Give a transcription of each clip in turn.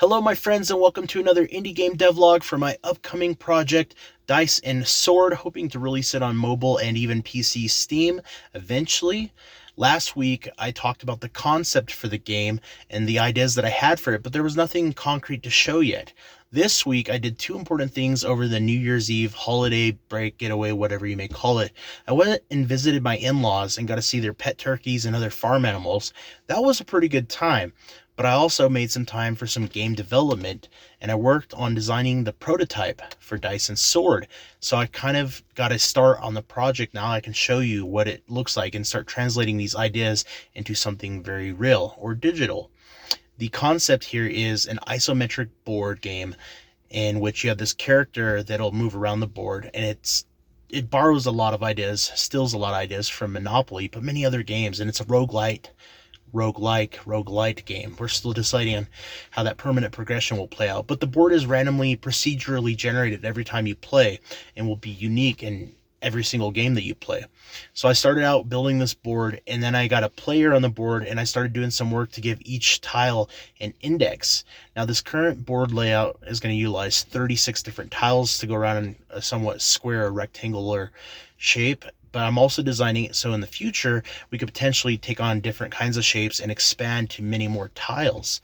Hello, my friends, and welcome to another indie game devlog for my upcoming project, Dice and Sword, hoping to release it on mobile and even PC Steam eventually. Last week, I talked about the concept for the game and the ideas that I had for it, but there was nothing concrete to show yet. This week, I did two important things over the New Year's Eve holiday break, getaway, whatever you may call it. I went and visited my in-laws and got to see their pet turkeys and other farm animals. That was a pretty good time. But I also made some time for some game development, and I worked on designing the prototype for Dice and Sword. So I kind of got a start on the project. Now I can show you what it looks like and start translating these ideas into something very real or digital. The concept here is an isometric board game in which you have this character that'll move around the board, and it borrows a lot of ideas, steals a lot of ideas from Monopoly, but many other games, and it's a roguelite game. We're still deciding on how that permanent progression will play out, but the board is randomly procedurally generated every time you play and will be unique in every single game that you play. So I started out building this board, and then I got a player on the board, and I started doing some work to give each tile an index. Now this current board layout is going to utilize 36 different tiles to go around in a somewhat square or rectangular shape, but I'm also designing it so in the future we could potentially take on different kinds of shapes and expand to many more tiles,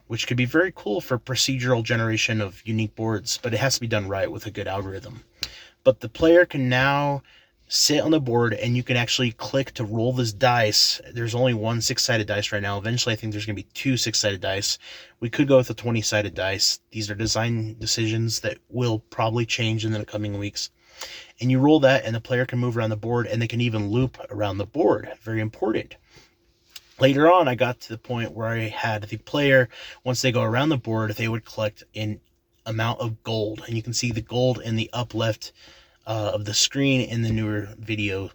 which could be very cool for procedural generation of unique boards, but it has to be done right with a good algorithm. But the player can now sit on the board, and you can actually click to roll this dice. There's only one 6-sided dice right now. Eventually I think there's going to be two 6-sided dice. We could go with a 20-sided dice. These are design decisions that will probably change in the coming weeks. And you roll that, and the player can move around the board, and they can even loop around the board. Very important. Later on, I got to the point where I had the player, once they go around the board, they would collect an amount of gold. And you can see the gold in the up left of the screen in the newer video.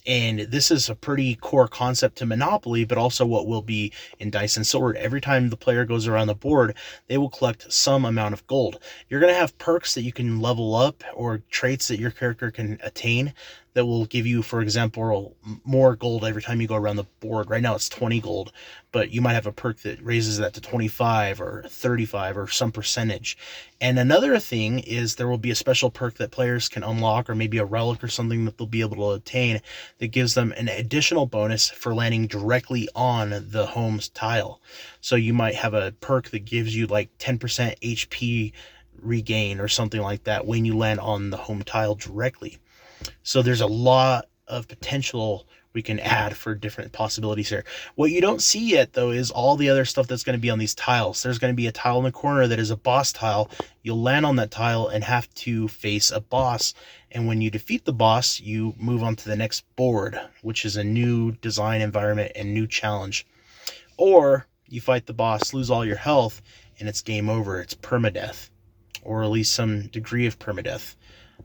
And this is a pretty core concept to Monopoly, but also what will be in Dice and Sword. Every time the player goes around the board, they will collect some amount of gold. You're going to have perks that you can level up, or traits that your character can attain that will give you, for example, more gold every time you go around the board. Right now it's 20 gold, but you might have a perk that raises that to 25 or 35 or some percentage. And another thing is there will be a special perk that players can unlock, or maybe a relic or something that they'll be able to obtain, that gives them an additional bonus for landing directly on the home's tile. So you might have a perk that gives you like 10% HP regain or something like that when you land on the home tile directly. So there's a lot of potential we can add for different possibilities here. What you don't see yet, though, is all the other stuff that's going to be on these tiles. There's going to be a tile in the corner that is a boss tile. You'll land on that tile and have to face a boss. And when you defeat the boss, you move on to the next board, which is a new design environment and new challenge. Or you fight the boss, lose all your health, and it's game over. It's permadeath, or at least some degree of permadeath.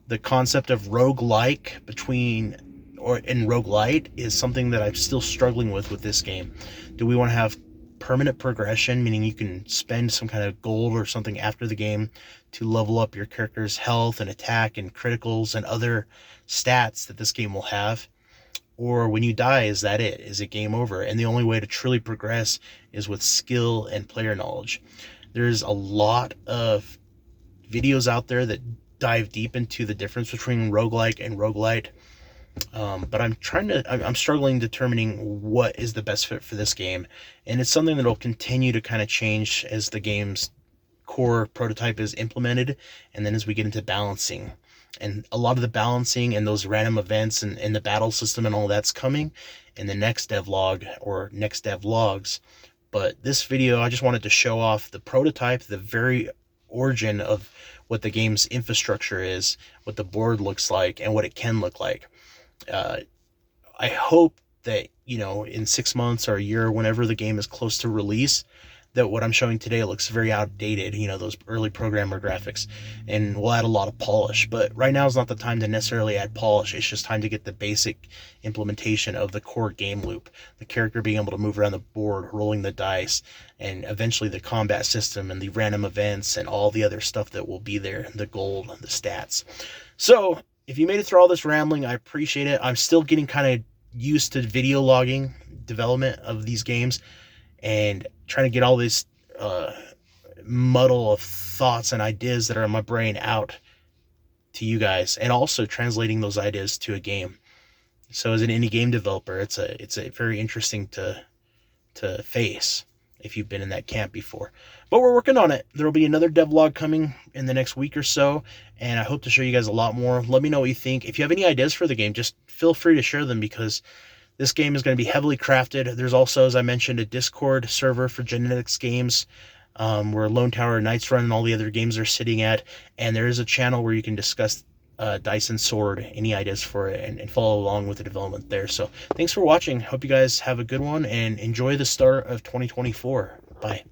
The concept of roguelike in Roguelite is something that I'm still struggling with this game. Do we want to have permanent progression, meaning you can spend some kind of gold or something after the game to level up your character's health and attack and criticals and other stats that this game will have? Or when you die, is that it? Is it game over? And the only way to truly progress is with skill and player knowledge. There's a lot of videos out there that dive deep into the difference between roguelike and roguelite. But I'm struggling determining what is the best fit for this game. And it's something that will continue to kind of change as the game's core prototype is implemented, and then as we get into balancing. And a lot of the balancing and those random events and the battle system and all that's coming in the next devlog or next devlogs. But this video, I just wanted to show off the prototype, the very origin of what the game's infrastructure is, what the board looks like, and what it can look like. I hope that, in 6 months or a year, whenever the game is close to release, that what I'm showing today looks very outdated, those early programmer graphics, and we'll add a lot of polish. But right now is not the time to necessarily add polish. It's just time to get the basic implementation of the core game loop, the character being able to move around the board, rolling the dice, and eventually the combat system and the random events and all the other stuff that will be there, the gold, the stats. So if you made it through all this rambling, I appreciate it. I'm still getting kind of used to video logging development of these games and trying to get all this muddle of thoughts and ideas that are in my brain out to you guys, and also translating those ideas to a game. So as an indie game developer, it's a very interesting to face if you've been in that camp before. But we're working on it. There will be another devlog coming in the next week or so, and I hope to show you guys a lot more. Let me know what you think. If you have any ideas for the game, just feel free to share them, because this game is going to be heavily crafted. There's also, as I mentioned, a Discord server for Genetics Games, where Lone Tower Knights run and all the other games are sitting at, and there is a channel where you can discuss Dice and Sword, any ideas for it, and follow along with the development there. So thanks for watching. Hope you guys have a good one and enjoy the start of 2024. Bye.